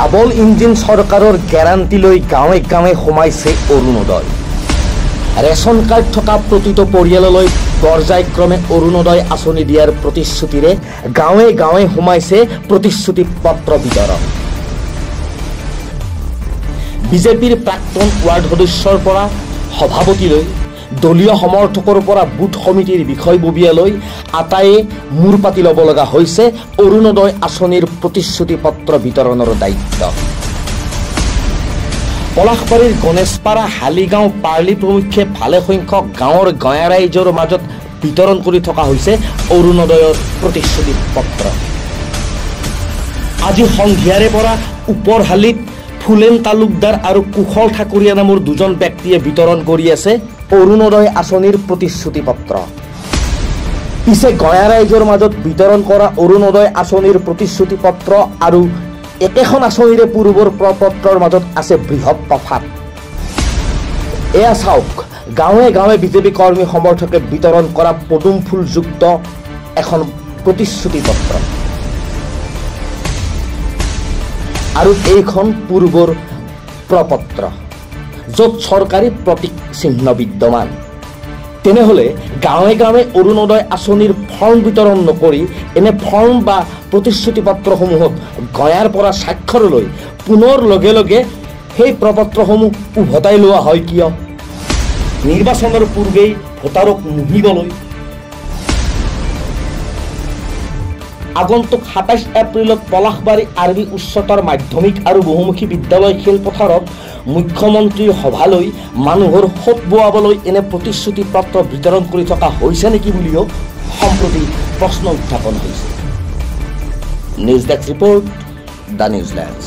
Double engine চৰকাৰৰ guarantee লৈ গাঁৱে গাঁৱে সোমাইছে অৰুণোদয়। ৰেচন কাৰ্ড থকা প্ৰতিটো পৰিয়াললৈ পৰ্যায়ক্ৰমে অৰুণোদয় আঁচনি দিয়াৰ প্ৰতিশ্ৰুতিৰে গাঁৱে গাঁৱে সোমাইছে প্ৰতিশ্ৰুতি পত্ৰ বিতৰণ। বিজেপিৰ প্ৰাক্তন ৱাৰ্ড সদস্যৰ পৰা সভাপতিলৈ, দলীয় সমৰ্থকৰ পৰা বুথ সমিতিৰ বিষয়ববীয়ালৈ আটাইয়ে মূৰ পাতি ল'ব লগা হৈছে অৰুণোদয় আঁচনিৰ প্ৰতিশ্ৰুতি পত্ৰ বিতৰণৰ দায়িত্ব। পলাশবাৰীৰ গণেশপাৰা, হালিগাঁও, পাৰ্লি প্ৰমুখ্যে ভালেসংখ্যক গাঁৱৰ গঞা ৰাইজৰ মাজত বিতৰণ কৰি থকা হৈছে অৰুণোদয়ৰ প্ৰতিশ্ৰুতি পত্ৰ। আজি সন্ধিয়াৰে পৰা ওপৰহালিত ফুলেন তালুকদাৰ আৰু কুশল ঠাকুৰীয়া নামৰ দুজন ব্যক্তিয়ে বিতৰণ কৰি আছে অৰুণোদয় আঁচনিৰ প্ৰতিশ্ৰুতি পত্ৰ। পিছে গঞা ৰাইজৰ মাজত বিতৰণ কৰা অৰুণোদয় আঁচনিৰ প্ৰতিশ্ৰুতি পত্ৰ আৰু একেখন আঁচনিৰে পূৰ্বৰ প্ৰপত্ৰৰ মাজত আছে বৃহৎ তফাত। এয়া চাওক, গাঁৱে গাঁৱে বিজেপি কৰ্মী সমৰ্থকে বিতৰণ কৰা পদুম ফুলযুক্ত এখন প্ৰতিশ্ৰুতি পত্ৰ আৰু এইখন পূৰ্বৰ প্ৰপত্ৰ, য'ত চৰকাৰী প্ৰতীক চিহ্ন বিদ্যমান। তেনেহ'লে গাঁৱে গাঁৱে অৰুণোদয় আঁচনিৰ ফৰ্ম বিতৰণ নকৰি এনে ফৰ্ম বা প্ৰতিশ্ৰুতি পত্ৰসমূহত গঞাৰ পৰা স্বাক্ষৰ লৈ পুনৰ লগে লগে সেই প্ৰপত্ৰসমূহ উভতাই লোৱা হয় কিয়? নিৰ্বাচনৰ পূৰ্বেই ভোটাৰক মুহিবলৈ। আগন্তুক ২৭ এপ্ৰিলত পলাশবাৰী আৰবি উচ্চতৰ মাধ্যমিক আৰু বহুমুখী বিদ্যালয় খেলপথাৰত মুখ্যমন্ত্ৰীৰ সভালৈ মানুহৰ সোঁত বোৱাবলৈ এনে প্ৰতিশ্ৰুতি পত্ৰ বিতৰণ কৰি থকা হৈছে নেকি বুলিও সম্প্ৰতি প্ৰশ্ন উত্থাপন হৈছে। নিউজ ডেস্ক ৰিপৰ্ট, দ্য নিউজিলেণ্ডছ।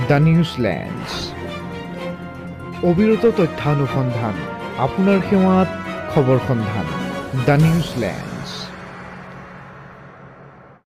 দ্য নিউজিলেণ্ডছ, অবিৰত তথ্যানুসন্ধান, আপোনাৰ সেৱাত খবৰ সন্ধান। The New Zealand.